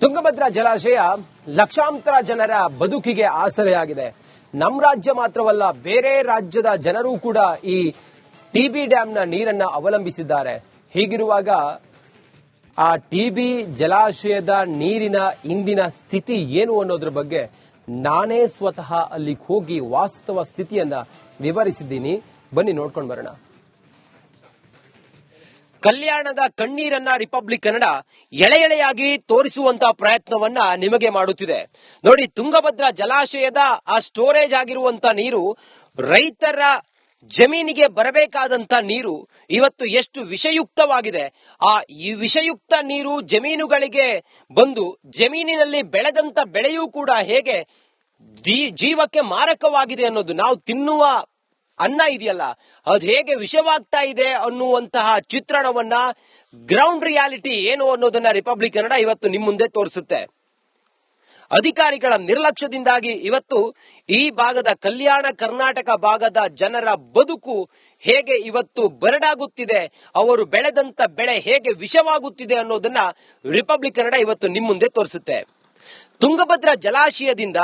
ತುಂಗಭದ್ರಾ ಜಲಾಶಯ ಲಕ್ಷಾಂತರ ಜನರ ಬದುಕಿಗೆ ಆಸರೆಯಾಗಿದೆ. ನಮ್ಮ ರಾಜ್ಯ ಮಾತ್ರವಲ್ಲ, ಬೇರೆ ರಾಜ್ಯದ ಜನರು ಕೂಡ ಈ ಟಿಬಿ ಡ್ಯಾಂನ ನೀರನ್ನ ಅವಲಂಬಿಸಿದ್ದಾರೆ. ಹೀಗಿರುವಾಗ ಆ ಟಿಬಿ ಜಲಾಶಯದ ನೀರಿನ ಇಂದಿನ ಸ್ಥಿತಿ ಏನು ಅನ್ನೋದ್ರ ಬಗ್ಗೆ ನಾನೇ ಸ್ವತಃ ಅಲ್ಲಿಗೆ ಹೋಗಿ ವಾಸ್ತವ ಸ್ಥಿತಿಯನ್ನ ವಿವರಿಸಿದ್ದೀನಿ. ಬನ್ನಿ ನೋಡ್ಕೊಂಡು ಬರೋಣ. ಕಲ್ಯಾಣದ ಕಣ್ಣೀರನ್ನ ರಿಪಬ್ಲಿಕ್ ಕನ್ನಡ ಎಳೆ ಎಳೆಯಾಗಿ ತೋರಿಸುವಂತಹ ಪ್ರಯತ್ನವನ್ನ ನಿಮಗೆ ಮಾಡುತ್ತಿದೆ. ನೋಡಿ, ತುಂಗಭದ್ರಾ ಜಲಾಶಯದ ಆ ಸ್ಟೋರೇಜ್ ಆಗಿರುವಂತ ನೀರು ರೈತರ ಜಮೀನಿಗೆ ಬರಬೇಕಾದಂತ ನೀರು ಇವತ್ತು ಎಷ್ಟು ವಿಷಯುಕ್ತವಾಗಿದೆ. ಈ ವಿಷಯುಕ್ತ ನೀರು ಜಮೀನುಗಳಿಗೆ ಬಂದು ಜಮೀನಿನಲ್ಲಿ ಬೆಳೆದಂತ ಬೆಳೆಯೂ ಕೂಡ ಹೇಗೆ ಜೀವಕ್ಕೆ ಮಾರಕವಾಗಿದೆ ಅನ್ನೋದು, ನಾವು ತಿನ್ನುವ ಅನ್ನ ಇದೆಯಲ್ಲ ಅದು ಹೇಗೆ ವಿಷವಾಗ್ತಾ ಇದೆ ಅನ್ನುವಂತಹ ಚಿತ್ರಣವನ್ನ, ಗ್ರೌಂಡ್ ರಿಯಾಲಿಟಿ ಏನು ಅನ್ನೋದನ್ನ ರಿಪಬ್ಲಿಕ್ ಕನ್ನಡ ಇವತ್ತು ನಿಮ್ಮ ಮುಂದೆ ತೋರಿಸುತ್ತೆ. ಅಧಿಕಾರಿಗಳ ನಿರ್ಲಕ್ಷ್ಯದಿಂದಾಗಿ ಇವತ್ತು ಈ ಭಾಗದ ಕಲ್ಯಾಣ ಕರ್ನಾಟಕ ಭಾಗದ ಜನರ ಬದುಕು ಹೇಗೆ ಇವತ್ತು ಬರಡಾಗುತ್ತಿದೆ, ಅವರು ಬೆಳೆದಂತ ಬೆಳೆ ಹೇಗೆ ವಿಷವಾಗುತ್ತಿದೆ ಅನ್ನೋದನ್ನ ರಿಪಬ್ಲಿಕ್ ಕನ್ನಡ ಇವತ್ತು ನಿಮ್ಮ ಮುಂದೆ ತೋರಿಸುತ್ತೆ. ತುಂಗಭದ್ರಾ ಜಲಾಶಯದಿಂದ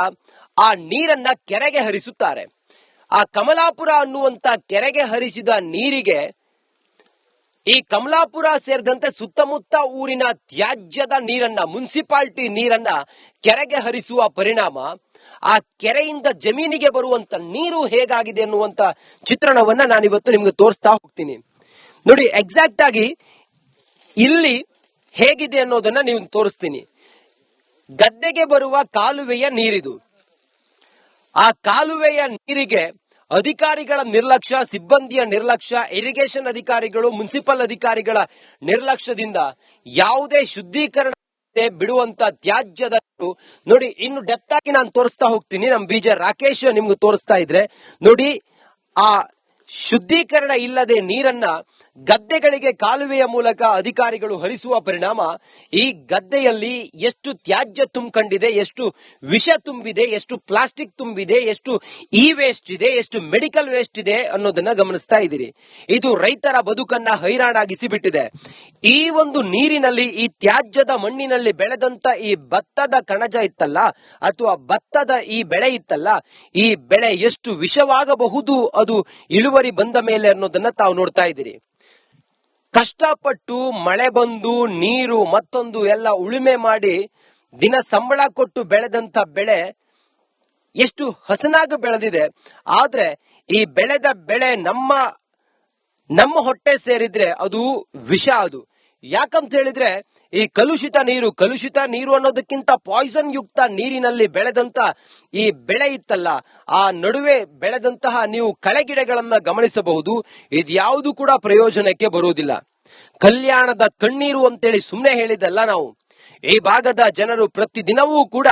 ಆ ನೀರನ್ನ ಕೆರೆಗೆ ಹರಿಸುತ್ತಾರೆ. ಆ ಕಮಲಾಪುರ ಅನ್ನುವಂತ ಕೆರೆಗೆ ಹರಿಸಿದ ನೀರಿಗೆ ಈ ಕಮಲಾಪುರ ಸೇರಿದಂತೆ ಸುತ್ತಮುತ್ತ ಊರಿನ ತ್ಯಾಜ್ಯದ ನೀರನ್ನ, ಮುನ್ಸಿಪಾಲಿಟಿ ನೀರನ್ನ ಕೆರೆಗೆ ಹರಿಸುವ ಪರಿಣಾಮ ಆ ಕೆರೆಯಿಂದ ಜಮೀನಿಗೆ ಬರುವಂತ ನೀರು ಹೇಗಾಗಿದೆ ಅನ್ನುವಂತ ಚಿತ್ರಣವನ್ನ ನಾನಿವತ್ತು ನಿಮ್ಗೆ ತೋರಿಸ್ತಾ ಹೋಗ್ತೀನಿ. ನೋಡಿ, ಎಕ್ಸಾಕ್ಟ್ ಆಗಿ ಇಲ್ಲಿ ಹೇಗಿದೆ ಅನ್ನೋದನ್ನ ನೀವು ತೋರಿಸ್ತೀನಿ. ಗದ್ದೆಗೆ ಬರುವ ಕಾಲುವೆಯ ನೀರಿದು. ಆ ಕಾಲುವೆಯ ನೀರಿಗೆ ಅಧಿಕಾರಿಗಳ ನಿರ್ಲಕ್ಷ್ಯ, ಸಿಬ್ಬಂದಿಯ ನಿರ್ಲಕ್ಷ್ಯ, ಇರಿಗೇಷನ್ ಅಧಿಕಾರಿಗಳು, ಮುನ್ಸಿಪಲ್ ಅಧಿಕಾರಿಗಳ ನಿರ್ಲಕ್ಷ್ಯದಿಂದ ಯಾವುದೇ ಶುದ್ಧೀಕರಣ ಬಿಡುವಂತ ತ್ಯಾಜ್ಯದ ನೋಡಿ, ಇನ್ನು ಡೆಪ್ತ್ ಆಗಿ ನಾನು ತೋರಿಸ್ತಾ ಹೋಗ್ತೀನಿ. ನಮ್ ಬಿಜೆ ರಾಕೇಶ್ ನಿಮ್ಗೆ ತೋರಿಸ್ತಾ ಇದ್ರೆ ನೋಡಿ, ಆ ಶುದ್ಧೀಕರಣ ಇಲ್ಲದೆ ನೀರನ್ನ ಗದ್ದೆಗಳಿಗೆ ಕಾಲುವೆಯ ಮೂಲಕ ಅಧಿಕಾರಿಗಳು ಹರಿಸುವ ಪರಿಣಾಮ ಈ ಗದ್ದೆಯಲ್ಲಿ ಎಷ್ಟು ತ್ಯಾಜ್ಯ ತುಂಬಿಕೊಂಡಿದೆ, ಎಷ್ಟು ವಿಷ ತುಂಬಿದೆ, ಎಷ್ಟು ಪ್ಲಾಸ್ಟಿಕ್ ತುಂಬಿದೆ, ಎಷ್ಟು ಇ ವೇಸ್ಟ್ ಇದೆ, ಎಷ್ಟು ಮೆಡಿಕಲ್ ವೇಸ್ಟ್ ಇದೆ ಅನ್ನೋದನ್ನ ಗಮನಿಸ್ತಾ ಇದ್ದೀರಿ. ಇದು ರೈತರ ಬದುಕನ್ನ ಹೈರಾಣಾಗಿಸಿ ಬಿಟ್ಟಿದೆ. ಈ ಒಂದು ನೀರಿನಲ್ಲಿ, ಈ ತ್ಯಾಜ್ಯದ ಮಣ್ಣಿನಲ್ಲಿ ಬೆಳೆದಂತ ಈ ಭತ್ತದ ಕಣಜ ಇತ್ತಲ್ಲ, ಅಥವಾ ಭತ್ತದ ಈ ಬೆಳೆ ಇತ್ತಲ್ಲ, ಈ ಬೆಳೆ ಎಷ್ಟು ವಿಷವಾಗಬಹುದು ಅದು ಇಳುವರಿ ಬಂದ ಮೇಲೆ ಅನ್ನೋದನ್ನ ತಾವು ನೋಡ್ತಾ ಇದ್ದೀರಿ. ಕಷ್ಟಪಟ್ಟು ಮಳೆ ಬಂದು ನೀರು ಮತ್ತೊಂದು ಎಲ್ಲ ಉಳುಮೆ ಮಾಡಿ ದಿನ ಸಂಬಳ ಕೊಟ್ಟು ಬೆಳೆದಂತ ಬೆಳೆ ಎಷ್ಟು ಹಸನಾಗಿ ಬೆಳೆದಿದೆ. ಆದ್ರೆ ಈ ಬೆಳೆದ ಬೆಳೆ ನಮ್ಮ ಹೊಟ್ಟೆ ಸೇರಿದ್ರೆ ಅದು ವಿಷ. ಅದು ಯಾಕಂತ ಹೇಳಿದ್ರೆ ಈ ಕಲುಷಿತ ನೀರು ಅನ್ನೋದಕ್ಕಿಂತ ಪಾಯ್ಸನ್ ಯುಕ್ತ ನೀರಿನಲ್ಲಿ ಬೆಳೆದಂತ ಈ ಬೆಳೆ ಇತ್ತಲ್ಲ, ಆ ನಡುವೆ ಬೆಳೆದಂತಹ ನೀವು ಕಳೆಗಿಡಗಳನ್ನ ಗಮನಿಸಬಹುದು. ಇದ್ಯಾವುದು ಕೂಡ ಪ್ರಯೋಜನಕ್ಕೆ ಬರುವುದಿಲ್ಲ. ಕಲ್ಯಾಣದ ಕಣ್ಣೀರು ಅಂತೇಳಿ ಸುಮ್ಮನೆ ಹೇಳಿದಲ್ಲ ನಾವು. ಈ ಭಾಗದ ಜನರು ಪ್ರತಿದಿನವೂ ಕೂಡ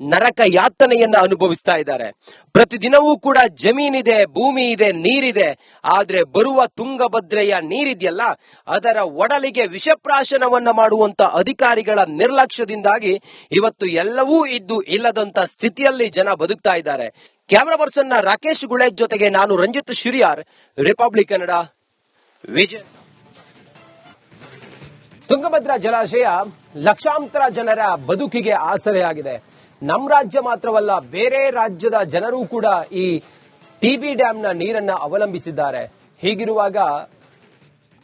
ನರಕ ಯಾತನೆಯನ್ನ ಅನುಭವಿಸ್ತಾ ಇದ್ದಾರೆ. ಪ್ರತಿದಿನವೂ ಕೂಡ ಜಮೀನಿದೆ, ಭೂಮಿ ಇದೆ, ನೀರಿದೆ. ಆದ್ರೆ ಬರುವ ತುಂಗಭದ್ರೆಯ ನೀರಿದೆಯಲ್ಲ, ಅದರ ಒಡಲಿಗೆ ವಿಷಪ್ರಾಶನವನ್ನ ಮಾಡುವಂತ ಅಧಿಕಾರಿಗಳ ನಿರ್ಲಕ್ಷ್ಯದಿಂದಾಗಿ ಇವತ್ತು ಎಲ್ಲವೂ ಇದ್ದು ಇಲ್ಲದಂತ ಸ್ಥಿತಿಯಲ್ಲಿ ಜನ ಬದುಕ್ತಾ ಇದ್ದಾರೆ. ಕ್ಯಾಮರಾ ಪರ್ಸನ್ ರಾಕೇಶ್ ಗುಳೇಜ್ ಜೊತೆಗೆ ನಾನು ರಂಜಿತ್ ಶಿರಿಯಾರ್, ರಿಪಬ್ಲಿಕ್ ಕನ್ನಡ, ವಿಜಯ್. ತುಂಗಭದ್ರಾ ಜಲಾಶಯ ಲಕ್ಷಾಂತರ ಜನರ ಬದುಕಿಗೆ ಆಸರೆಯಾಗಿದೆ. ನಮ್ಮ ರಾಜ್ಯ ಮಾತ್ರವಲ್ಲ, ಬೇರೆ ರಾಜ್ಯದ ಜನರು ಕೂಡ ಈ ಟಿಬಿ ಡ್ಯಾಂನ ನೀರನ್ನ ಅವಲಂಬಿಸಿದ್ದಾರೆ. ಹೀಗಿರುವಾಗ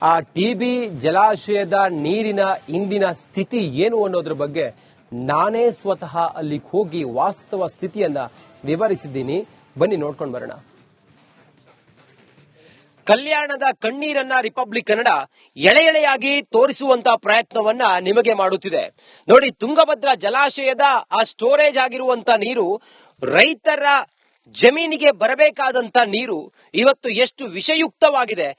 ಆ ಟಿಬಿ ಜಲಾಶಯದ ನೀರಿನ ಇಂದಿನ ಸ್ಥಿತಿ ಏನು ಅನ್ನೋದ್ರ ಬಗ್ಗೆ ನಾನೇ ಸ್ವತಃ ಅಲ್ಲಿಗೆ ಹೋಗಿ ವಾಸ್ತವ ಸ್ಥಿತಿಯನ್ನ ವಿವರಿಸಿದ್ದೀನಿ. ಬನ್ನಿ ನೋಡ್ಕೊಂಡು ಬರೋಣ. ಕಲ್ಯಾಣದ ಕಣ್ಣೀರನ್ನ ರಿಪಬ್ಲಿಕ್ ಕನ್ನಡ ಎಳೆ ಎಳೆಯಾಗಿ ತೋರಿಸುವಂತಹ ಪ್ರಯತ್ನವನ್ನ ನಿಮಗೆ ಮಾಡುತ್ತಿದೆ. ನೋಡಿ, ತುಂಗಭದ್ರಾ ಜಲಾಶಯದ ಆ ಸ್ಟೋರೇಜ್ ಆಗಿರುವಂತ ನೀರು ರೈತರ ಜಮೀನಿಗೆ ಬರಬೇಕಾದಂತ ನೀರು ಇವತ್ತು ಎಷ್ಟು ವಿಷಯುಕ್ತವಾಗಿದೆ.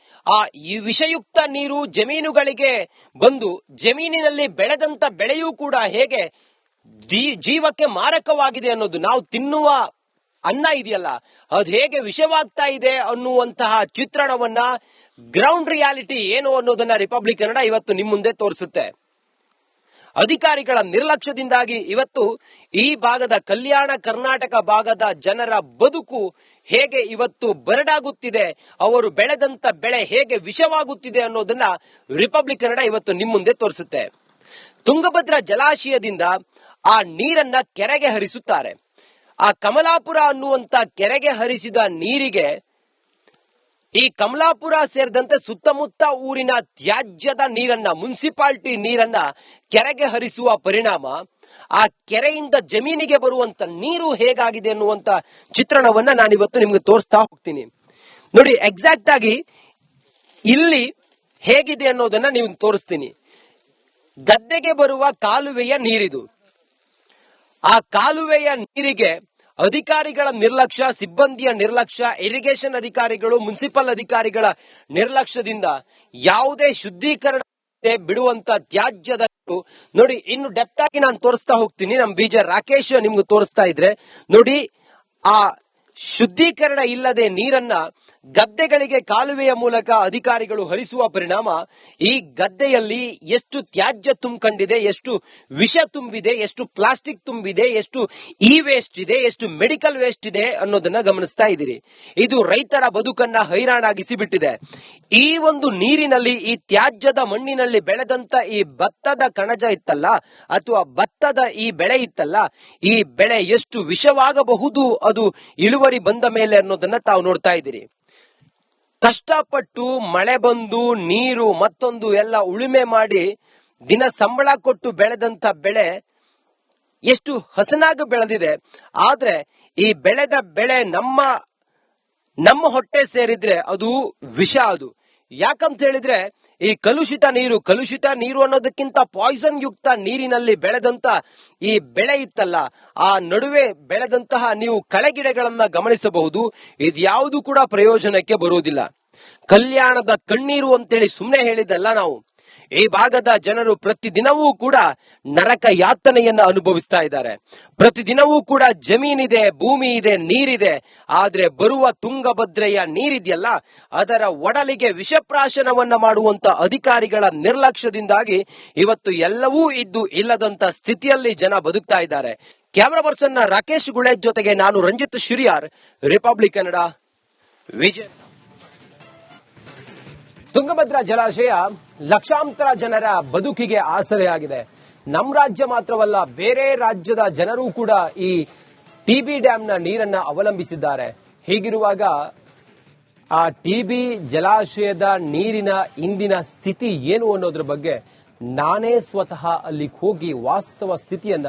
ಈ ವಿಷಯುಕ್ತ ನೀರು ಜಮೀನುಗಳಿಗೆ ಬಂದು ಜಮೀನಿನಲ್ಲಿ ಬೆಳೆದಂತ ಬೆಳೆಯೂ ಕೂಡ ಹೇಗೆ ಜೀವಕ್ಕೆ ಮಾರಕವಾಗಿದೆ ಅನ್ನೋದು, ನಾವು ತಿನ್ನುವ ಅನ್ನ ಇದೆಯಲ್ಲ ಅದು ಹೇಗೆ ವಿಷವಾಗ್ತಾ ಇದೆ ಅನ್ನುವಂತಹ ಚಿತ್ರಣವನ್ನ, ಗ್ರೌಂಡ್ ರಿಯಾಲಿಟಿ ಏನು ಅನ್ನೋದನ್ನ ರಿಪಬ್ಲಿಕ್ ಕನ್ನಡ ಇವತ್ತು ನಿಮ್ಮ ಮುಂದೆ ತೋರಿಸುತ್ತೆ. ಅಧಿಕಾರಿಗಳ ನಿರ್ಲಕ್ಷ್ಯದಿಂದಾಗಿ ಇವತ್ತು ಈ ಭಾಗದ ಕಲ್ಯಾಣ ಕರ್ನಾಟಕ ಭಾಗದ ಜನರ ಬದುಕು ಹೇಗೆ ಇವತ್ತು ಬರಡಾಗುತ್ತಿದೆ, ಅವರು ಬೆಳೆದಂತ ಬೆಳೆ ಹೇಗೆ ವಿಷವಾಗುತ್ತಿದೆ ಅನ್ನೋದನ್ನ ರಿಪಬ್ಲಿಕ್ ಕನ್ನಡ ಇವತ್ತು ನಿಮ್ಮ ಮುಂದೆ ತೋರಿಸುತ್ತೆ. ತುಂಗಭದ್ರಾ ಜಲಾಶಯದಿಂದ ಆ ನೀರನ್ನ ಕೆರೆಗೆ ಹರಿಸುತ್ತಾರೆ. ಆ ಕಮಲಾಪುರ ಅನ್ನುವಂತ ಕೆರೆಗೆ ಹರಿಸಿದ ನೀರಿಗೆ ಈ ಕಮಲಾಪುರ ಸೇರಿದಂತೆ ಸುತ್ತಮುತ್ತ ಊರಿನ ತ್ಯಾಜ್ಯದ ನೀರನ್ನ, ಮುನ್ಸಿಪಾಲಿಟಿ ನೀರನ್ನ ಕೆರೆಗೆ ಹರಿಸುವ ಪರಿಣಾಮ ಆ ಕೆರೆಯಿಂದ ಜಮೀನಿಗೆ ಬರುವಂತ ನೀರು ಹೇಗಾಗಿದೆ ಅನ್ನುವಂತ ಚಿತ್ರಣವನ್ನ ನಾನಿವತ್ತು ನಿಮ್ಗೆ ತೋರಿಸ್ತಾ ಹೋಗ್ತೀನಿ. ನೋಡಿ, ಎಕ್ಸಾಕ್ಟ್ ಆಗಿ ಇಲ್ಲಿ ಹೇಗಿದೆ ಅನ್ನೋದನ್ನ ನೀವು ತೋರಿಸ್ತೀನಿ. ಗದ್ದೆಗೆ ಬರುವ ಕಾಲುವೆಯ ನೀರಿದು. ಆ ಕಾಲುವೆಯ ನೀರಿಗೆ ಅಧಿಕಾರಿಗಳ ನಿರ್ಲಕ್ಷ್ಯ, ಸಿಬ್ಬಂದಿಯ ನಿರ್ಲಕ್ಷ್ಯ, ಇರಿಗೇಷನ್ ಅಧಿಕಾರಿಗಳು, ಮುನ್ಸಿಪಲ್ ಅಧಿಕಾರಿಗಳ ನಿರ್ಲಕ್ಷ್ಯದಿಂದ ಯಾವುದೇ ಶುದ್ಧೀಕರಣ ಬಿಡುವಂತ ತ್ಯಾಜ್ಯದ ನೋಡಿ, ಇನ್ನು ಡೆಪ್ತ್ ಆಗಿ ನಾನು ತೋರಿಸ್ತಾ ಹೋಗ್ತೀನಿ. ನಮ್ ಬೀಜ ರಾಕೇಶ್ ನಿಮ್ಗೆ ತೋರಿಸ್ತಾ ಇದ್ರೆ ನೋಡಿ, ಆ ಶುದ್ಧೀಕರಣ ಇಲ್ಲದೆ ನೀರನ್ನ ಗದ್ದೆಗಳಿಗೆ ಕಾಲುವೆಯ ಮೂಲಕ ಅಧಿಕಾರಿಗಳು ಹರಿಸುವ ಪರಿಣಾಮ ಈ ಗದ್ದೆಯಲ್ಲಿ ಎಷ್ಟು ತ್ಯಾಜ್ಯ ತುಂಬಿಕೊಂಡಿದೆ, ಎಷ್ಟು ವಿಷ ತುಂಬಿದೆ, ಎಷ್ಟು ಪ್ಲಾಸ್ಟಿಕ್ ತುಂಬಿದೆ, ಎಷ್ಟು ಇ ವೇಸ್ಟ್ ಇದೆ, ಎಷ್ಟು ಮೆಡಿಕಲ್ ವೇಸ್ಟ್ ಇದೆ ಅನ್ನೋದನ್ನ ಗಮನಿಸ್ತಾ ಇದ್ದೀರಿ. ಇದು ರೈತರ ಬದುಕನ್ನ ಹೈರಾಣಾಗಿಸಿ ಬಿಟ್ಟಿದೆ. ಈ ಒಂದು ನೀರಿನಲ್ಲಿ, ಈ ತ್ಯಾಜ್ಯದ ಮಣ್ಣಿನಲ್ಲಿ ಬೆಳೆದಂತ ಈ ಭತ್ತದ ಕಣಜ ಇತ್ತಲ್ಲ, ಅಥವಾ ಭತ್ತದ ಈ ಬೆಳೆ ಇತ್ತಲ್ಲ, ಈ ಬೆಳೆ ಎಷ್ಟು ವಿಷವಾಗಬಹುದು ಅದು ಇಳುವರಿ ಬಂದ ಮೇಲೆ ಅನ್ನೋದನ್ನ ತಾವು ನೋಡ್ತಾ ಇದ್ದೀರಿ. ಕಷ್ಟಪಟ್ಟು ಮಳೆ ಬಂದು ನೀರು ಮತ್ತೊಂದು ಎಲ್ಲ ಉಳುಮೆ ಮಾಡಿ ದಿನ ಸಂಬಳ ಕೊಟ್ಟು ಬೆಳೆದಂತ ಬೆಳೆ ಎಷ್ಟು ಹಸನಾಗಿ ಬೆಳೆದಿದೆ. ಆದ್ರೆ ಈ ಬೆಳೆದ ಬೆಳೆ ನಮ್ಮ ಹೊಟ್ಟೆ ಸೇರಿದ್ರೆ ಅದು ವಿಷ. ಅದು ಯಾಕಂತ ಹೇಳಿದ್ರೆ ಈ ಕಲುಷಿತ ನೀರು ಅನ್ನೋದಕ್ಕಿಂತ ಪಾಯ್ಸನ್ ಯುಕ್ತ ನೀರಿನಲ್ಲಿ ಬೆಳೆದಂತ ಈ ಬೆಳೆ ಇತ್ತಲ್ಲ, ಆ ನಡುವೆ ಬೆಳೆದಂತಹ ನೀವು ಕಳೆಗಿಡಗಳನ್ನ ಗಮನಿಸಬಹುದು. ಇದ್ಯಾವುದು ಕೂಡ ಪ್ರಯೋಜನಕ್ಕೆ ಬರುವುದಿಲ್ಲ. ಕಲ್ಯಾಣದ ಕಣ್ಣೀರು ಅಂತೇಳಿ ಸುಮ್ಮನೆ ಹೇಳಿದಲ್ಲ ನಾವು. ಈ ಭಾಗದ ಜನರು ಪ್ರತಿದಿನವೂ ಕೂಡ ನರಕ ಯಾತನೆಯನ್ನ ಅನುಭವಿಸ್ತಾ ಇದ್ದಾರೆ. ಪ್ರತಿದಿನವೂ ಕೂಡ ಜಮೀನಿದೆ, ಭೂಮಿ ಇದೆ, ನೀರಿದೆ. ಆದ್ರೆ ಬರುವ ತುಂಗಭದ್ರೆಯ ನೀರಿದೆಯಲ್ಲ, ಅದರ ಒಡಲಿಗೆ ವಿಷಪ್ರಾಶನವನ್ನ ಮಾಡುವಂತ ಅಧಿಕಾರಿಗಳ ನಿರ್ಲಕ್ಷ್ಯದಿಂದಾಗಿ ಇವತ್ತು ಎಲ್ಲವೂ ಇದ್ದು ಇಲ್ಲದಂತ ಸ್ಥಿತಿಯಲ್ಲಿ ಜನ ಬದುಕ್ತಾ ಇದ್ದಾರೆ. ಕ್ಯಾಮರಾ ಪರ್ಸನ್ ರಾಕೇಶ್ ಗುಳೇಜ್ ಜೊತೆಗೆ ನಾನು ರಂಜಿತ್ ಶಿರಿಯಾರ್, ರಿಪಬ್ಲಿಕ್ ಕನ್ನಡ, ವಿಜಯ. ತುಂಗಭದ್ರಾ ಜಲಾಶಯ ಲಕ್ಷಾಂತರ ಜನರ ಬದುಕಿಗೆ ಆಸರೆಯಾಗಿದೆ. ನಮ್ಮ ರಾಜ್ಯ ಮಾತ್ರವಲ್ಲ, ಬೇರೆ ರಾಜ್ಯದ ಜನರು ಕೂಡ ಈ ಟಿಬಿ ಡ್ಯಾಂನ ನೀರನ್ನ ಅವಲಂಬಿಸಿದ್ದಾರೆ. ಹೀಗಿರುವಾಗ ಆ ಟಿಬಿ ಜಲಾಶಯದ ನೀರಿನ ಇಂದಿನ ಸ್ಥಿತಿ ಏನು ಅನ್ನೋದ್ರ ಬಗ್ಗೆ ನಾನೇ ಸ್ವತಃ ಅಲ್ಲಿಗೆ ಹೋಗಿ ವಾಸ್ತವ ಸ್ಥಿತಿಯನ್ನ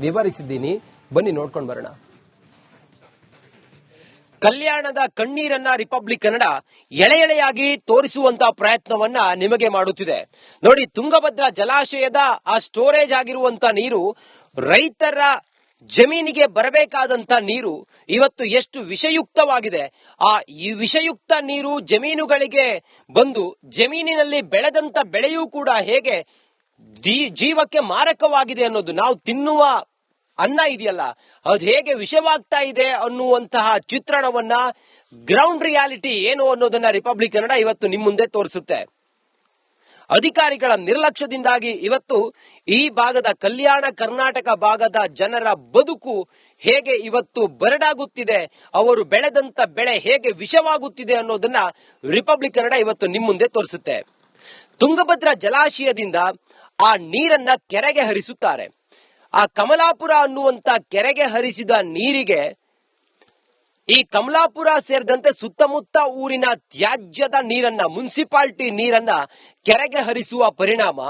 ವಿವರಿಸಿದ್ದೀನಿ. ಬನ್ನಿ ನೋಡ್ಕೊಂಡು ಬರೋಣ. ಕಲ್ಯಾಣದ ಕಣ್ಣೀರನ್ನ ರಿಪಬ್ಲಿಕ್ ಕನ್ನಡ ಎಳೆಯಾಗಿ ತೋರಿಸುವಂತ ಪ್ರಯತ್ನವನ್ನ ನಿಮಗೆ ಮಾಡುತ್ತಿದೆ. ನೋಡಿ, ತುಂಗಭದ್ರಾ ಜಲಾಶಯದ ಆ ಸ್ಟೋರೇಜ್ ಆಗಿರುವಂತ ನೀರು, ರೈತರ ಜಮೀನಿಗೆ ಬರಬೇಕಾದಂತ ನೀರು ಇವತ್ತು ಎಷ್ಟು ವಿಷಯುಕ್ತವಾಗಿದೆ. ಈ ವಿಷಯುಕ್ತ ನೀರು ಜಮೀನುಗಳಿಗೆ ಬಂದು ಜಮೀನಿನಲ್ಲಿ ಬೆಳೆದಂತ ಬೆಳೆಯೂ ಕೂಡ ಹೇಗೆ ಜೀವಕ್ಕೆ ಮಾರಕವಾಗಿದೆ ಅನ್ನೋದು, ನಾವು ತಿನ್ನುವ ಅನ್ನ ಇದೆಯಲ್ಲ ಅದು ಹೇಗೆ ವಿಷವಾಗ್ತಾ ಇದೆ ಅನ್ನುವಂತಹ ಚಿತ್ರಣವನ್ನ, ಗ್ರೌಂಡ್ ರಿಯಾಲಿಟಿ ಏನು ಅನ್ನೋದನ್ನ ರಿಪಬ್ಲಿಕ್ ಕನ್ನಡ ಇವತ್ತು ನಿಮ್ಮ ಮುಂದೆ ತೋರಿಸುತ್ತೆ. ಅಧಿಕಾರಿಗಳ ನಿರ್ಲಕ್ಷ್ಯದಿಂದಾಗಿ ಇವತ್ತು ಈ ಭಾಗದ ಕಲ್ಯಾಣ ಕರ್ನಾಟಕ ಭಾಗದ ಜನರ ಬದುಕು ಹೇಗೆ ಇವತ್ತು ಬರಡಾಗುತ್ತಿದೆ, ಅವರು ಬೆಳೆದಂತ ಬೆಳೆ ಹೇಗೆ ವಿಷವಾಗುತ್ತಿದೆ ಅನ್ನೋದನ್ನ ರಿಪಬ್ಲಿಕ್ ಕನ್ನಡ ಇವತ್ತು ನಿಮ್ಮ ಮುಂದೆ ತೋರಿಸುತ್ತೆ. ತುಂಗಭದ್ರಾ ಜಲಾಶಯದಿಂದ ಆ ನೀರನ್ನ ಕೆರೆಗೆ ಹರಿಸುತ್ತಾರೆ. ಆ ಕಮಲಾಪುರ ಅನ್ನುವಂತ ಕೆರೆಗೆ ಹರಿಸಿದ ನೀರಿಗೆ ಈ ಕಮಲಾಪುರ ಸೇರಿದಂತೆ ಸುತ್ತಮುತ್ತ ಊರಿನ ತ್ಯಾಜ್ಯದ ನೀರನ್ನ, ಮುನ್ಸಿಪಾಲಿಟಿ ನೀರನ್ನ ಕೆರೆಗೆ ಹರಿಸುವ ಪರಿಣಾಮ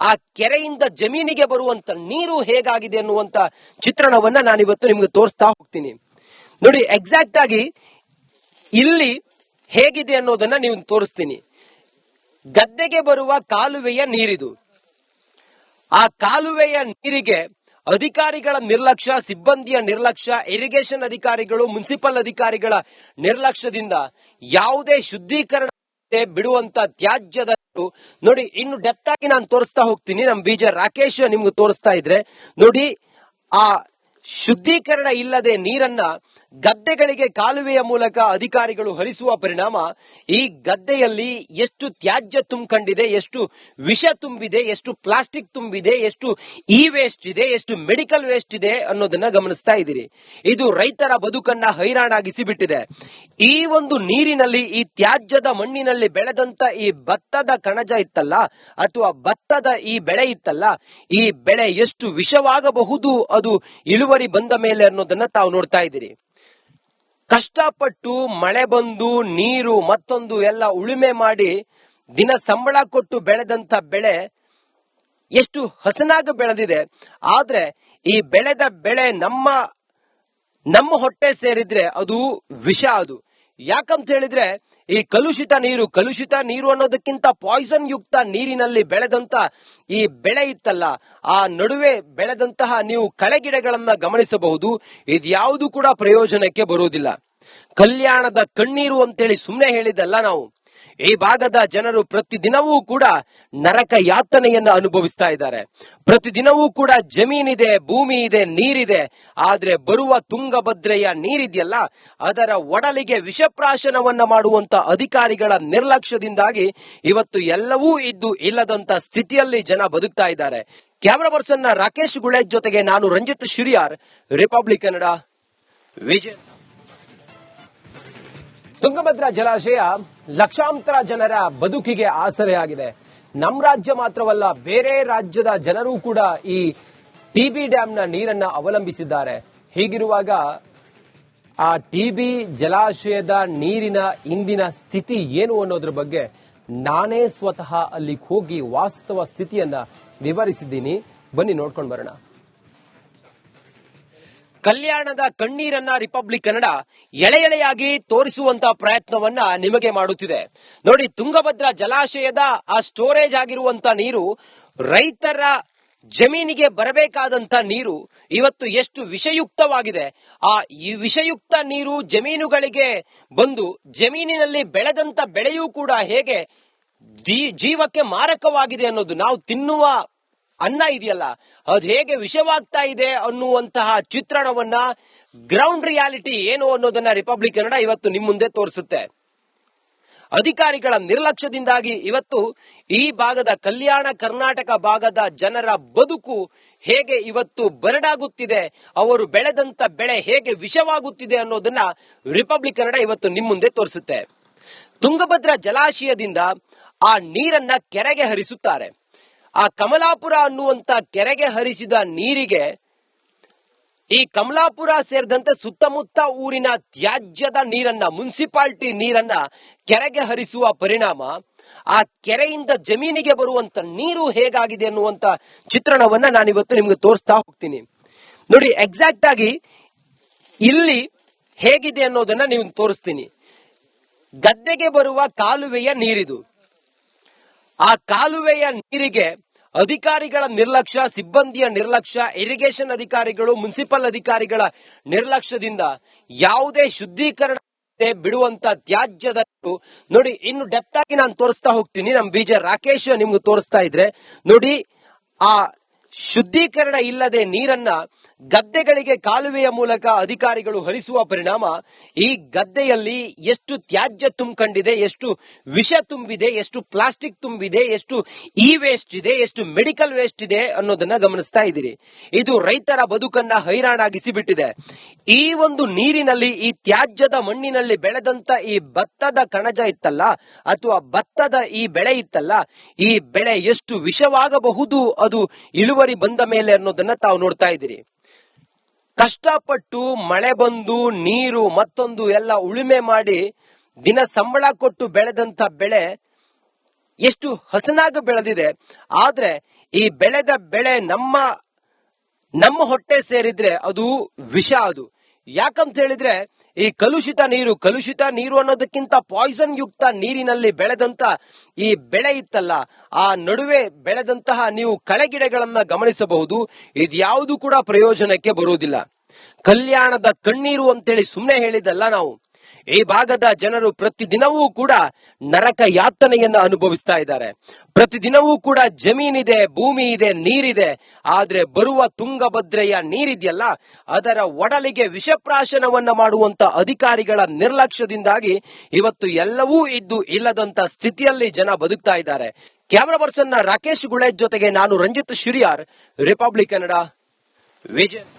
ಆ ಕೆರೆಯಿಂದ ಜಮೀನಿಗೆ ಬರುವಂತ ನೀರು ಹೇಗಾಗಿದೆ ಅನ್ನುವಂತ ಚಿತ್ರಣವನ್ನ ನಾನಿವತ್ತು ನಿಮ್ಗೆ ತೋರಿಸ್ತಾ ಹೋಗ್ತೀನಿ. ನೋಡಿ, ಎಕ್ಸಾಕ್ಟ್ ಆಗಿ ಇಲ್ಲಿ ಹೇಗಿದೆ ಅನ್ನೋದನ್ನ ನೀವು ತೋರಿಸ್ತೀನಿ. ಗದ್ದೆಗೆ ಬರುವ ಕಾಲುವೆಯ ನೀರಿದು. ಆ ಕಾಲುವೆಯ ನೀರಿಗೆ ಅಧಿಕಾರಿಗಳ ನಿರ್ಲಕ್ಷ್ಯ, ಸಿಬ್ಬಂದಿಯ ನಿರ್ಲಕ್ಷ್ಯ, ಇರಿಗೇಷನ್ ಅಧಿಕಾರಿಗಳು, ಮುನ್ಸಿಪಲ್ ಅಧಿಕಾರಿಗಳ ನಿರ್ಲಕ್ಷ್ಯದಿಂದ ಯಾವುದೇ ಶುದ್ಧೀಕರಣ ಬಿಡುವಂತ ತ್ಯಾಜ್ಯದ ನೋಡಿ, ಇನ್ನು ಡೆಪ್ತ್ ಆಗಿ ನಾನು ತೋರಿಸ್ತಾ ಹೋಗ್ತೀನಿ. ನಮ್ ಬೀಜ ರಾಕೇಶ್ ನಿಮ್ಗೆ ತೋರಿಸ್ತಾ ಇದ್ರೆ ನೋಡಿ, ಆ ಶುದ್ಧೀಕರಣ ಇಲ್ಲದೆ ನೀರನ್ನ ಗದ್ದೆಗಳಿಗೆ ಕಾಲುವೆಯ ಮೂಲಕ ಅಧಿಕಾರಿಗಳು ಹರಿಸುವ ಪರಿಣಾಮ ಈ ಗದ್ದೆಯಲ್ಲಿ ಎಷ್ಟು ತ್ಯಾಜ್ಯ ತುಂಬಿಕೊಂಡಿದೆ, ಎಷ್ಟು ವಿಷ ತುಂಬಿದೆ, ಎಷ್ಟು ಪ್ಲಾಸ್ಟಿಕ್ ತುಂಬಿದೆ, ಎಷ್ಟು ಇ ವೇಸ್ಟ್ ಇದೆ, ಎಷ್ಟು ಮೆಡಿಕಲ್ ವೇಸ್ಟ್ ಇದೆ ಅನ್ನೋದನ್ನ ಗಮನಿಸ್ತಾ ಇದ್ದೀರಿ. ಇದು ರೈತರ ಬದುಕನ್ನ ಹೈರಾಣಾಗಿಸಿ ಬಿಟ್ಟಿದೆ. ಈ ಒಂದು ನೀರಿನಲ್ಲಿ, ಈ ತ್ಯಾಜ್ಯದ ಮಣ್ಣಿನಲ್ಲಿ ಬೆಳೆದಂತ ಈ ಭತ್ತದ ಕಣಜ ಇತ್ತಲ್ಲ, ಅಥವಾ ಭತ್ತದ ಈ ಬೆಳೆ ಇತ್ತಲ್ಲ, ಈ ಬೆಳೆ ಎಷ್ಟು ವಿಷವಾಗಬಹುದು ಅದು ಇಳುವರಿ ಬಂದ ಮೇಲೆ ಅನ್ನೋದನ್ನ ತಾವು ನೋಡ್ತಾ ಇದ್ದೀರಿ. ಕಷ್ಟಪಟ್ಟು ಮಳೆ ಬಂದು ನೀರು ಮತ್ತೊಂದು ಎಲ್ಲ ಉಳುಮೆ ಮಾಡಿ ದಿನ ಸಂಬಳ ಕೊಟ್ಟು ಬೆಳೆದಂತ ಬೆಳೆ ಎಷ್ಟು ಹಸನಾಗಿ ಬೆಳೆದಿದೆ. ಆದ್ರೆ ಈ ಬೆಳೆದ ಬೆಳೆ ನಮ್ಮ ಹೊಟ್ಟೆ ಸೇರಿದ್ರೆ ಅದು ವಿಷ. ಅದು ಯಾಕಂತ ಹೇಳಿದ್ರೆ ಈ ಕಲುಷಿತ ನೀರು ಅನ್ನೋದಕ್ಕಿಂತ ಪಾಯ್ಸನ್ ಯುಕ್ತ ನೀರಿನಲ್ಲಿ ಬೆಳೆದಂತ ಈ ಬೆಳೆ ಇತ್ತಲ್ಲ, ಆ ನಡುವೆ ಬೆಳೆದಂತಹ ನೀವು ಕಳೆಗಿಡಗಳನ್ನ ಗಮನಿಸಬಹುದು. ಇದ್ಯಾವುದು ಕೂಡ ಪ್ರಯೋಜನಕ್ಕೆ ಬರುವುದಿಲ್ಲ. ಕಲ್ಯಾಣದ ಕಣ್ಣೀರು ಅಂತೇಳಿ ಸುಮ್ಮನೆ ಹೇಳಿದಲ್ಲ ನಾವು. ಈ ಭಾಗದ ಜನರು ಪ್ರತಿದಿನವೂ ಕೂಡ ನರಕ ಯಾತನೆಯನ್ನ ಅನುಭವಿಸ್ತಾ ಇದ್ದಾರೆ. ಪ್ರತಿದಿನವೂ ಕೂಡ ಜಮೀನಿದೆ, ಭೂಮಿ ಇದೆ, ನೀರಿದೆ. ಆದ್ರೆ ಬರುವ ತುಂಗಭದ್ರೆಯ ನೀರಿದೆಯಲ್ಲ, ಅದರ ಒಡಲಿಗೆ ವಿಷಪ್ರಾಶನವನ್ನ ಮಾಡುವಂತ ಅಧಿಕಾರಿಗಳ ನಿರ್ಲಕ್ಷ್ಯದಿಂದಾಗಿ ಇವತ್ತು ಎಲ್ಲವೂ ಇದ್ದು ಇಲ್ಲದಂತ ಸ್ಥಿತಿಯಲ್ಲಿ ಜನ ಬದುಕ್ತಾ ಇದ್ದಾರೆ. ಕ್ಯಾಮರಾ ಪರ್ಸನ್ ರಾಕೇಶ್ ಗುಳೇಜ್ ಜೊತೆಗೆ ನಾನು ರಂಜಿತ್ ಶಿರಿಯಾರ್, ರಿಪಬ್ಲಿಕ್ ಕನ್ನಡ, ವಿಜಯ. ತುಂಗಭದ್ರಾ ಜಲಾಶಯ ಲಕ್ಷಾಂತರ ಜನರ ಬದುಕಿಗೆ ಆಸರೆಯಾಗಿದೆ. ನಮ್ಮ ರಾಜ್ಯ ಮಾತ್ರವಲ್ಲ, ಬೇರೆ ರಾಜ್ಯದ ಜನರು ಕೂಡ ಈ ಟಿಬಿ ಡ್ಯಾಂನ ನೀರನ್ನ ಅವಲಂಬಿಸಿದ್ದಾರೆ. ಹೀಗಿರುವಾಗ ಆ ಟಿಬಿ ಜಲಾಶಯದ ನೀರಿನ ಇಂದಿನ ಸ್ಥಿತಿ ಏನು ಅನ್ನೋದ್ರ ಬಗ್ಗೆ ನಾನೇ ಸ್ವತಃ ಅಲ್ಲಿಗೆ ಹೋಗಿ ವಾಸ್ತವ ಸ್ಥಿತಿಯನ್ನ ವಿವರಿಸಿದ್ದೀನಿ. ಬನ್ನಿ ನೋಡ್ಕೊಂಡು ಬರೋಣ. ಕಲ್ಯಾಣದ ಕಣ್ಣೀರನ್ನ ರಿಪಬ್ಲಿಕ್ ಕನ್ನಡ ಎಳೆಯಾಗಿ ತೋರಿಸುವಂತಹ ಪ್ರಯತ್ನವನ್ನ ನಿಮಗೆ ಮಾಡುತ್ತಿದೆ. ನೋಡಿ, ತುಂಗಭದ್ರಾ ಜಲಾಶಯದ ಆ ಸ್ಟೋರೇಜ್ ಆಗಿರುವಂತ ನೀರು, ರೈತರ ಜಮೀನಿಗೆ ಬರಬೇಕಾದಂತ ನೀರು ಇವತ್ತು ಎಷ್ಟು ವಿಷಯುಕ್ತವಾಗಿದೆ. ಆ ಈ ವಿಷಯುಕ್ತ ನೀರು ಜಮೀನುಗಳಿಗೆ ಬಂದು ಜಮೀನಿನಲ್ಲಿ ಬೆಳೆದಂತ ಬೆಳೆಯೂ ಕೂಡ ಹೇಗೆ ಜೀವಕ್ಕೆ ಮಾರಕವಾಗಿದೆ ಅನ್ನೋದು, ನಾವು ತಿನ್ನುವ ಅನ್ನ ಇದೆಯಲ್ಲ ಅದು ಹೇಗೆ ವಿಷವಾಗ್ತಾ ಇದೆ ಅನ್ನುವಂತಹ ಚಿತ್ರಣವನ್ನ, ಗ್ರೌಂಡ್ ರಿಯಾಲಿಟಿ ಏನು ಅನ್ನೋದನ್ನ ರಿಪಬ್ಲಿಕ್ ಕನ್ನಡ ಇವತ್ತು ನಿಮ್ಮ ಮುಂದೆ ತೋರಿಸುತ್ತೆ. ಅಧಿಕಾರಿಗಳ ನಿರ್ಲಕ್ಷ್ಯದಿಂದಾಗಿ ಇವತ್ತು ಈ ಭಾಗದ ಕಲ್ಯಾಣ ಕರ್ನಾಟಕ ಭಾಗದ ಜನರ ಬದುಕು ಹೇಗೆ ಇವತ್ತು ಬರಡಾಗುತ್ತಿದೆ, ಅವರು ಬೆಳೆದಂತ ಬೆಳೆ ಹೇಗೆ ವಿಷವಾಗುತ್ತಿದೆ ಅನ್ನೋದನ್ನ ರಿಪಬ್ಲಿಕ್ ಕನ್ನಡ ಇವತ್ತು ನಿಮ್ಮ ಮುಂದೆ ತೋರಿಸುತ್ತೆ. ತುಂಗಭದ್ರಾ ಜಲಾಶಯದಿಂದ ಆ ನೀರನ್ನ ಕೆರೆಗೆ ಹರಿಸುತ್ತಾರೆ. ಆ ಕಮಲಾಪುರ ಅನ್ನುವಂತ ಕೆರೆಗೆ ಹರಿಸಿದ ನೀರಿಗೆ ಈ ಕಮಲಾಪುರ ಸೇರಿದಂತೆ ಸುತ್ತಮುತ್ತ ಊರಿನ ತ್ಯಾಜ್ಯದ ನೀರನ್ನ, ಮುನ್ಸಿಪಾಲಿಟಿ ನೀರನ್ನ ಕೆರೆಗೆ ಹರಿಸುವ ಪರಿಣಾಮ ಆ ಕೆರೆಯಿಂದ ಜಮೀನಿಗೆ ಬರುವಂತ ನೀರು ಹೇಗಾಗಿದೆ ಅನ್ನುವಂತ ಚಿತ್ರಣವನ್ನ ನಾನಿವತ್ತು ನಿಮ್ಗೆ ತೋರಿಸ್ತಾ ಹೋಗ್ತೀನಿ. ನೋಡಿ, ಎಕ್ಸಾಕ್ಟ್ ಆಗಿ ಇಲ್ಲಿ ಹೇಗಿದೆ ಅನ್ನೋದನ್ನ ನೀವು ತೋರಿಸ್ತೀನಿ. ಗದ್ದೆಗೆ ಬರುವ ಕಾಲುವೆಯ ನೀರಿದು. ಆ ಕಾಲುವೆಯ ನೀರಿಗೆ ಅಧಿಕಾರಿಗಳ ನಿರ್ಲಕ್ಷ್ಯ, ಸಿಬ್ಬಂದಿಯ ನಿರ್ಲಕ್ಷ್ಯ, ಇರಿಗೇಷನ್ ಅಧಿಕಾರಿಗಳು, ಮುನ್ಸಿಪಲ್ ಅಧಿಕಾರಿಗಳ ನಿರ್ಲಕ್ಷ್ಯದಿಂದ ಯಾವುದೇ ಶುದ್ಧೀಕರಣ ಬಿಡುವಂತ ತ್ಯಾಜ್ಯದ ನೋಡಿ, ಇನ್ನು ಡೆಪ್ತ್ ಆಗಿ ನಾನು ತೋರಿಸ್ತಾ ಹೋಗ್ತೀನಿ. ನಮ್ ಬಿಜೆ ರಾಕೇಶ್ ನಿಮ್ಗೆ ತೋರಿಸ್ತಾ ಇದ್ರೆ ನೋಡಿ, ಆ ಶುದ್ಧೀಕರಣ ಇಲ್ಲದೆ ನೀರನ್ನ ಗದ್ದೆಗಳಿಗೆ ಕಾಲುವೆಯ ಮೂಲಕ ಅಧಿಕಾರಿಗಳು ಹರಿಸುವ ಪರಿಣಾಮ ಈ ಗದ್ದೆಯಲ್ಲಿ ಎಷ್ಟು ತ್ಯಾಜ್ಯ ತುಂಬಿಕೊಂಡಿದೆ, ಎಷ್ಟು ವಿಷ ತುಂಬಿದೆ, ಎಷ್ಟು ಪ್ಲಾಸ್ಟಿಕ್ ತುಂಬಿದೆ, ಎಷ್ಟು ಇ ವೇಸ್ಟ್ ಇದೆ, ಎಷ್ಟು ಮೆಡಿಕಲ್ ವೇಸ್ಟ್ ಇದೆ ಅನ್ನೋದನ್ನ ಗಮನಿಸ್ತಾ ಇದ್ದೀರಿ. ಇದು ರೈತರ ಬದುಕನ್ನ ಹೈರಾಣಾಗಿಸಿ ಬಿಟ್ಟಿದೆ. ಈ ಒಂದು ನೀರಿನಲ್ಲಿ, ಈ ತ್ಯಾಜ್ಯದ ಮಣ್ಣಿನಲ್ಲಿ ಬೆಳೆದಂತ ಈ ಭತ್ತದ ಕಣಜ ಇತ್ತಲ್ಲ, ಅಥವಾ ಭತ್ತದ ಈ ಬೆಳೆ ಇತ್ತಲ್ಲ, ಈ ಬೆಳೆ ಎಷ್ಟು ವಿಷವಾಗಬಹುದು ಅದು ಇಳುವರಿ ಬಂದ ಮೇಲೆ ಅನ್ನೋದನ್ನ ತಾವು ನೋಡ್ತಾ ಇದ್ದೀರಿ. ಕಷ್ಟಪಟ್ಟು ಮಳೆ ಬಂದು ನೀರು ಮತ್ತೊಂದು ಎಲ್ಲ ಉಳುಮೆ ಮಾಡಿ ದಿನ ಸಂಬಳ ಕೊಟ್ಟು ಬೆಳೆದಂತ ಬೆಳೆ ಎಷ್ಟು ಹಸನಾಗಿ ಬೆಳೆದಿದೆ. ಆದ್ರೆ ಈ ಬೆಳೆದ ಬೆಳೆ ನಮ್ಮ ಹೊಟ್ಟೆ ಸೇರಿದ್ರೆ ಅದು ವಿಷ. ಅದು ಯಾಕಂತ ಹೇಳಿದ್ರೆ ಈ ಕಲುಷಿತ ನೀರು ಅನ್ನೋದಕ್ಕಿಂತ ಪಾಯ್ಸನ್ ಯುಕ್ತ ನೀರಿನಲ್ಲಿ ಬೆಳೆದಂತ ಈ ಬೆಳೆ ಇತ್ತಲ್ಲ, ಆ ನಡುವೆ ಬೆಳೆದಂತಹ ನೀವು ಕಳೆಗಿಡಗಳನ್ನ ಗಮನಿಸಬಹುದು. ಇದ್ಯಾವುದು ಕೂಡ ಪ್ರಯೋಜನಕ್ಕೆ ಬರುವುದಿಲ್ಲ. ಕಲ್ಯಾಣದ ಕಣ್ಣೀರು ಅಂತೇಳಿ ಸುಮ್ಮನೆ ಹೇಳಿದಲ್ಲ ನಾವು. ಈ ಭಾಗದ ಜನರು ಪ್ರತಿದಿನವೂ ಕೂಡ ನರಕ ಯಾತನೆಯನ್ನ ಅನುಭವಿಸ್ತಾ ಇದ್ದಾರೆ. ಪ್ರತಿದಿನವೂ ಕೂಡ ಜಮೀನಿದೆ, ಭೂಮಿ ಇದೆ, ನೀರಿದೆ. ಆದ್ರೆ ಬರುವ ತುಂಗಭದ್ರೆಯ ನೀರಿದೆಯಲ್ಲ, ಅದರ ಒಡಲಿಗೆ ವಿಷಪ್ರಾಶನವನ್ನ ಮಾಡುವಂತ ಅಧಿಕಾರಿಗಳ ನಿರ್ಲಕ್ಷ್ಯದಿಂದಾಗಿ ಇವತ್ತು ಎಲ್ಲವೂ ಇದ್ದು ಇಲ್ಲದಂತ ಸ್ಥಿತಿಯಲ್ಲಿ ಜನ ಬದುಕ್ತಾ ಇದ್ದಾರೆ. ಕ್ಯಾಮರಾ ಪರ್ಸನ್ ರಾಕೇಶ್ ಗುಳೇಜ್ ಜೊತೆಗೆ ನಾನು ರಂಜಿತ್ ಶಿರಿಯಾರ್, ರಿಪಬ್ಲಿಕ್ ಕನ್ನಡ, ವಿಜಯ್.